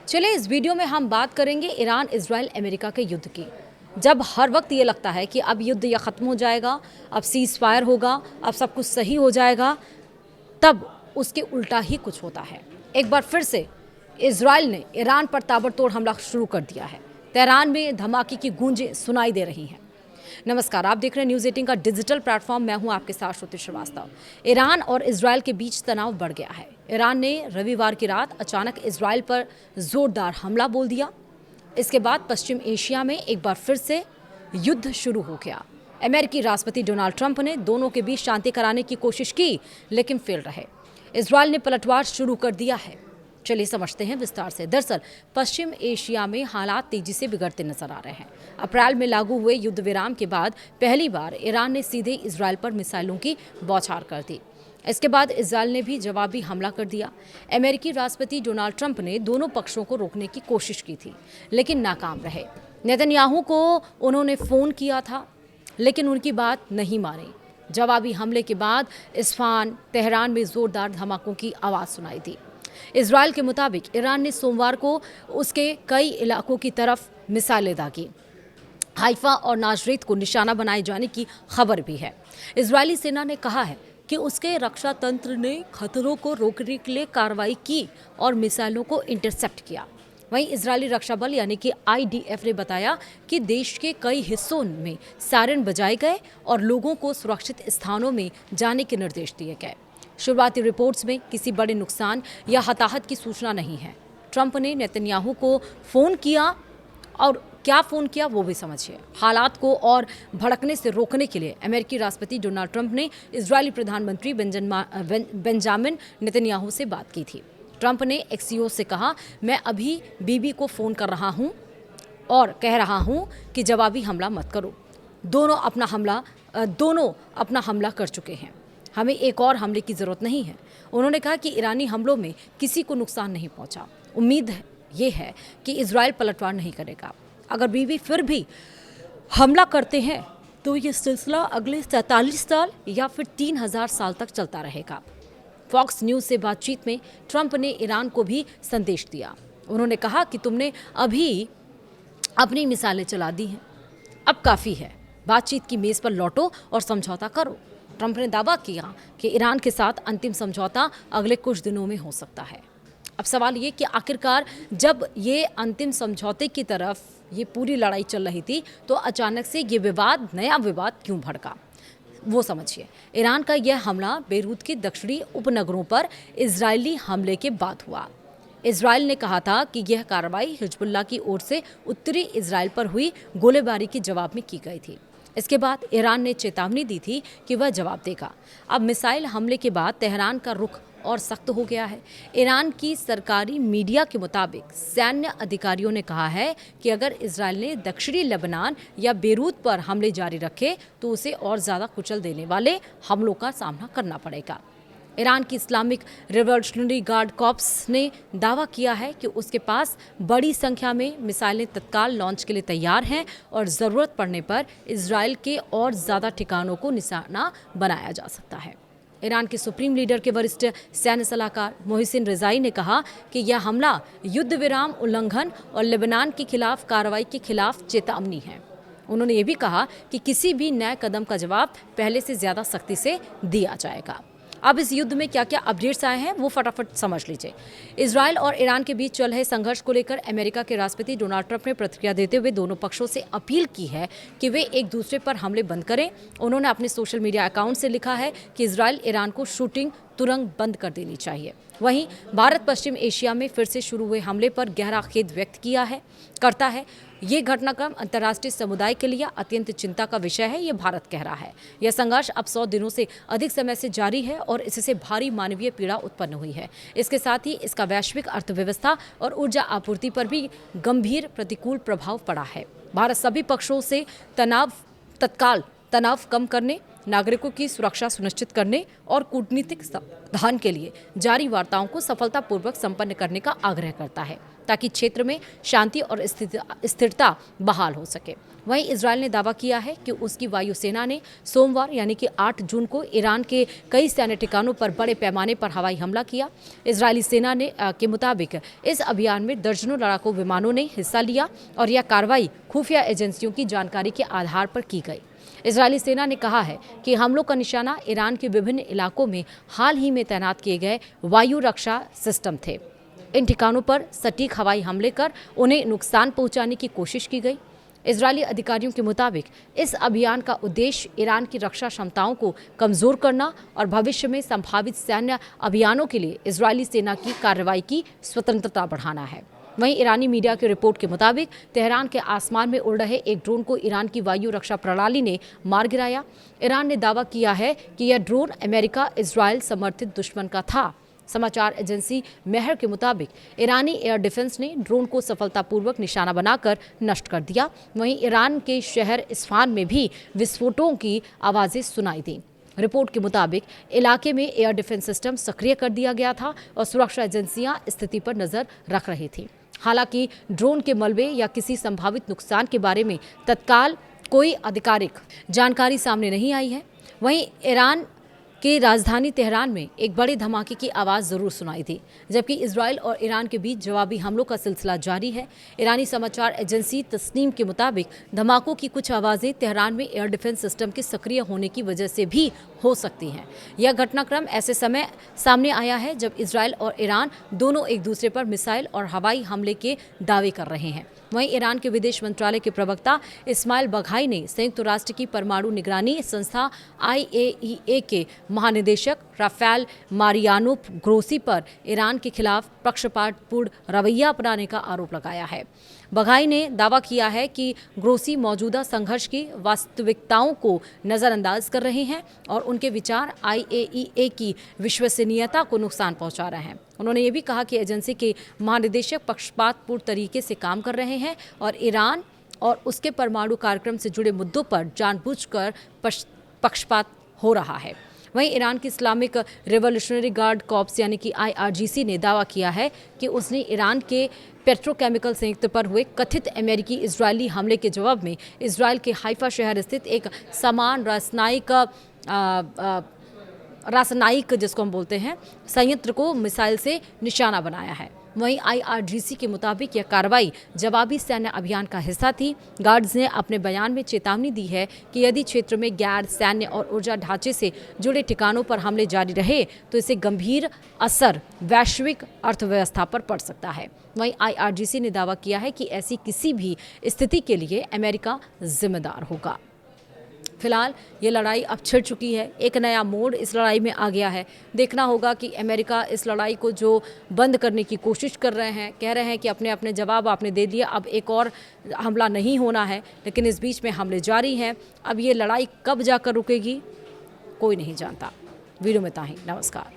चलिए इस वीडियो में हम बात करेंगे ईरान इजराइल अमेरिका के युद्ध की। जब हर वक्त ये लगता है कि अब युद्ध या ख़त्म हो जाएगा, अब सीज़ फायर होगा, अब सब कुछ सही हो जाएगा, तब उसके उल्टा ही कुछ होता है। एक बार फिर से इजराइल ने ईरान पर ताबड़तोड़ हमला शुरू कर दिया है। तेहरान में धमाके की गूंजें सुनाई दे रही हैं। नमस्कार, आप देख रहे हैं न्यूज़ 18 का डिजिटल प्लेटफॉर्म। मैं हूं आपके साथ श्रुति श्रीवास्तव। ईरान और इजराइल के बीच तनाव बढ़ गया है। ईरान ने रविवार की रात अचानक इजराइल पर जोरदार हमला बोल दिया। इसके बाद पश्चिम एशिया में एक बार फिर से युद्ध शुरू हो गया। अमेरिकी राष्ट्रपति डोनाल्ड ट्रंप ने दोनों के बीच शांति कराने की कोशिश की, लेकिन फेल रहे। इजराइल ने पलटवार शुरू कर दिया है। चलिए समझते हैं विस्तार से। दरअसल पश्चिम एशिया में हालात तेजी से बिगड़ते नजर आ रहे हैं। अप्रैल में लागू हुए युद्ध विराम के बाद पहली बार ईरान ने सीधे इजराइल पर मिसाइलों की बौछार कर दी। इसके बाद इजराइल ने भी जवाबी हमला कर दिया। अमेरिकी राष्ट्रपति डोनाल्ड ट्रंप ने दोनों पक्षों को रोकने की कोशिश की थी, लेकिन नाकाम रहे। नेतन्याहू को उन्होंने फ़ोन किया था, लेकिन उनकी बात नहीं मानी। जवाबी हमले के बाद इस्फहान, तेहरान में जोरदार धमाकों की आवाज़ सुनाई दी। इजराइल के मुताबिक ईरान ने सोमवार को उसके कई इलाकों की तरफ मिसाइलें दागी। हाइफा और नाजरीत को निशाना बनाए जाने की खबर भी है। इजरायली सेना ने कहा है कि उसके रक्षा तंत्र ने खतरों को रोकने के लिए कार्रवाई की और मिसाइलों को इंटरसेप्ट किया। वहीं इजरायली रक्षा बल यानी कि IDF ने बताया कि देश के कई हिस्सों में सायरन बजाए गए और लोगों को सुरक्षित स्थानों में जाने के निर्देश दिए गए। शुरुआती रिपोर्ट्स में किसी बड़े नुकसान या हताहत की सूचना नहीं है। ट्रंप ने नेतन्याहू को फ़ोन किया, और क्या फ़ोन किया वो भी समझिए। हालात को और भड़कने से रोकने के लिए अमेरिकी राष्ट्रपति डोनाल्ड ट्रंप ने इजरायली प्रधानमंत्री बेंजामिन नेतन्याहू से बात की थी। ट्रंप ने एक्सियोस से कहा, मैं अभी बीबी को फ़ोन कर रहा हूँ और कह रहा हूँ कि जवाबी हमला मत करो। दोनों अपना हमला कर चुके हैं। हमें एक और हमले की ज़रूरत नहीं है। उन्होंने कहा कि ईरानी हमलों में किसी को नुकसान नहीं पहुंचा। उम्मीद ये है कि इजराइल पलटवार नहीं करेगा। अगर बीबी फिर भी हमला करते हैं तो ये सिलसिला अगले 47 साल या फिर 3000 साल तक चलता रहेगा। फॉक्स न्यूज़ से बातचीत में ट्रंप ने ईरान को भी संदेश दिया। उन्होंने कहा कि तुमने अभी अपनी मिसाइलें चला दी हैं, अब काफ़ी है। बातचीत की मेज़ पर लौटो और समझौता करो। ट्रंप ने दावा किया कि ईरान के साथ अंतिम समझौता अगले कुछ दिनों में हो सकता है। अब सवाल ये कि आखिरकार जब ये अंतिम समझौते की तरफ ये पूरी लड़ाई चल रही थी, तो अचानक से ये नया विवाद क्यों भड़का, वो समझिए। ईरान का यह हमला बेरूत के दक्षिणी उपनगरों पर इजरायली हमले के बाद हुआ। इजराइल ने कहा था कि यह कार्रवाई हिजबुल्लाह की ओर से उत्तरी इजराइल पर हुई गोलीबारी के जवाब में की गई थी। इसके बाद ईरान ने चेतावनी दी थी कि वह जवाब देगा। अब मिसाइल हमले के बाद तेहरान का रुख और सख्त हो गया है। ईरान की सरकारी मीडिया के मुताबिक सैन्य अधिकारियों ने कहा है कि अगर इजराइल ने दक्षिणी लेबनान या बेरूत पर हमले जारी रखे तो उसे और ज़्यादा कुचल देने वाले हमलों का सामना करना पड़ेगा। ईरान की इस्लामिक रिवॉल्यूशनरी गार्ड कॉर्प्स ने दावा किया है कि उसके पास बड़ी संख्या में मिसाइलें तत्काल लॉन्च के लिए तैयार हैं और ज़रूरत पड़ने पर इजराइल के और ज़्यादा ठिकानों को निशाना बनाया जा सकता है। ईरान के सुप्रीम लीडर के वरिष्ठ सैन्य सलाहकार मोहसिन रिजाई ने कहा कि यह हमला युद्ध विराम उल्लंघन और लेबनान के खिलाफ कार्रवाई के खिलाफ चेतावनी है। उन्होंने ये भी कहा कि किसी भी नए कदम का जवाब पहले से ज़्यादा सख्ती से दिया जाएगा। अब इस युद्ध में क्या क्या अपडेट्स आए हैं वो फटाफट समझ लीजिए। इजराइल और ईरान के बीच चल रहे संघर्ष को लेकर अमेरिका के राष्ट्रपति डोनाल्ड ट्रंप ने प्रतिक्रिया देते हुए दोनों पक्षों से अपील की है कि वे एक दूसरे पर हमले बंद करें। उन्होंने अपने सोशल मीडिया अकाउंट से लिखा है कि इजराइल ईरान को शूटिंग तुरंत बंद कर देनी चाहिए। वहीं भारत पश्चिम एशिया में फिर से शुरू हुए हमले पर गहरा खेद व्यक्त करता है। ये घटनाक्रम अंतर्राष्ट्रीय समुदाय के लिए अत्यंत चिंता का विषय है, ये भारत कह रहा है। यह संघर्ष अब 100 दिनों से अधिक समय से जारी है और इससे भारी मानवीय पीड़ा उत्पन्न हुई है। इसके साथ ही इसका वैश्विक अर्थव्यवस्था और ऊर्जा आपूर्ति पर भी गंभीर प्रतिकूल प्रभाव पड़ा है। भारत सभी पक्षों से तनाव कम करने नागरिकों की सुरक्षा सुनिश्चित करने और कूटनीतिक समाधान के लिए जारी वार्ताओं को सफलतापूर्वक संपन्न करने का आग्रह करता है, ताकि क्षेत्र में शांति और स्थिरता बहाल हो सके। वहीं इजरायल ने दावा किया है कि उसकी वायुसेना ने सोमवार यानी कि 8 जून को ईरान के कई सैन्य ठिकानों पर बड़े पैमाने पर हवाई हमला किया। इजरायली सेना के मुताबिक इस अभियान में दर्जनों लड़ाकू विमानों ने हिस्सा लिया और यह कार्रवाई खुफिया एजेंसियों की जानकारी के आधार पर की गई। इजरायली सेना ने कहा है कि हमलों का निशाना ईरान के विभिन्न इलाकों में हाल ही में तैनात किए गए वायु रक्षा सिस्टम थे। इन ठिकानों पर सटीक हवाई हमले कर उन्हें नुकसान पहुंचाने की कोशिश की गई। इजरायली अधिकारियों के मुताबिक इस अभियान का उद्देश्य ईरान की रक्षा क्षमताओं को कमजोर करना और भविष्य में संभावित सैन्य अभियानों के लिए इजरायली सेना की कार्रवाई की स्वतंत्रता बढ़ाना है। वहीं ईरानी मीडिया की रिपोर्ट के मुताबिक तेहरान के आसमान में उड़ रहे एक ड्रोन को ईरान की वायु रक्षा प्रणाली ने मार गिराया। ईरान ने दावा किया है कि यह ड्रोन अमेरिका इजरायल समर्थित दुश्मन का था। समाचार एजेंसी मेहर के मुताबिक ईरानी एयर डिफेंस ने ड्रोन को सफलतापूर्वक निशाना बनाकर नष्ट कर दिया। वहीं ईरान के शहर इस्फहान में भी विस्फोटों की आवाज़ें सुनाई दी। रिपोर्ट के मुताबिक इलाके में एयर डिफेंस सिस्टम सक्रिय कर दिया गया था और सुरक्षा एजेंसियां स्थिति पर नजर रख रही थी। हालांकि ड्रोन के मलबे या किसी संभावित नुकसान के बारे में तत्काल कोई आधिकारिक जानकारी सामने नहीं आई है। वहीं ईरान की राजधानी तेहरान में एक बड़े धमाके की आवाज़ ज़रूर सुनाई थी, जबकि इजरायल और ईरान के बीच जवाबी हमलों का सिलसिला जारी है। ईरानी समाचार एजेंसी तस्नीम के मुताबिक धमाकों की कुछ आवाज़ें तेहरान में एयर डिफेंस सिस्टम के सक्रिय होने की वजह से भी हो सकती हैं। यह घटनाक्रम ऐसे समय सामने आया है जब इजरायल और ईरान दोनों एक दूसरे पर मिसाइल और हवाई हमले के दावे कर रहे हैं। वहीं ईरान के विदेश मंत्रालय के प्रवक्ता इस्माइल बघाई ने संयुक्त राष्ट्र की परमाणु निगरानी संस्था IAEA के महानिदेशक राफेल मारियानो ग्रोसी पर ईरान के खिलाफ पक्षपातपूर्ण रवैया अपनाने का आरोप लगाया है। बघाई ने दावा किया है कि ग्रोसी मौजूदा संघर्ष की वास्तविकताओं को नज़रअंदाज कर रहे हैं और उनके विचार IAEA की विश्वसनीयता को नुकसान पहुंचा रहे हैं। उन्होंने ये भी कहा कि एजेंसी के महानिदेशक पक्षपातपूर्ण तरीके से काम कर रहे हैं और ईरान और उसके परमाणु कार्यक्रम से जुड़े मुद्दों पर जानबूझकर पक्षपात हो रहा है। वहीं ईरान की इस्लामिक रिवॉल्यूशनरी गार्ड कॉर्प्स यानी कि IRGC ने दावा किया है कि उसने ईरान के पेट्रोकेमिकल संयुक्त पर हुए कथित अमेरिकी इजरायली हमले के जवाब में इजरायल के हाइफा शहर स्थित एक समान रासायनिक जिसको हम बोलते हैं संयंत्र को मिसाइल से निशाना बनाया है। वहीं IRGC के मुताबिक यह कार्रवाई जवाबी सैन्य अभियान का हिस्सा थी। गार्ड्स ने अपने बयान में चेतावनी दी है कि यदि क्षेत्र में गैर सैन्य और ऊर्जा ढांचे से जुड़े ठिकानों पर हमले जारी रहे तो इससे गंभीर असर वैश्विक अर्थव्यवस्था पर पड़ सकता है। वहीं IRGC ने दावा किया है कि ऐसी किसी भी स्थिति के लिए अमेरिका जिम्मेदार होगा। फिलहाल ये लड़ाई अब छिड़ चुकी है, एक नया मोड़ इस लड़ाई में आ गया है। देखना होगा कि अमेरिका इस लड़ाई को जो बंद करने की कोशिश कर रहे हैं, कह रहे हैं कि अपने अपने जवाब आपने दे दिया, अब एक और हमला नहीं होना है, लेकिन इस बीच में हमले जारी हैं। अब ये लड़ाई कब जाकर रुकेगी कोई नहीं जानता। वीडियो में इतना ही, नमस्कार।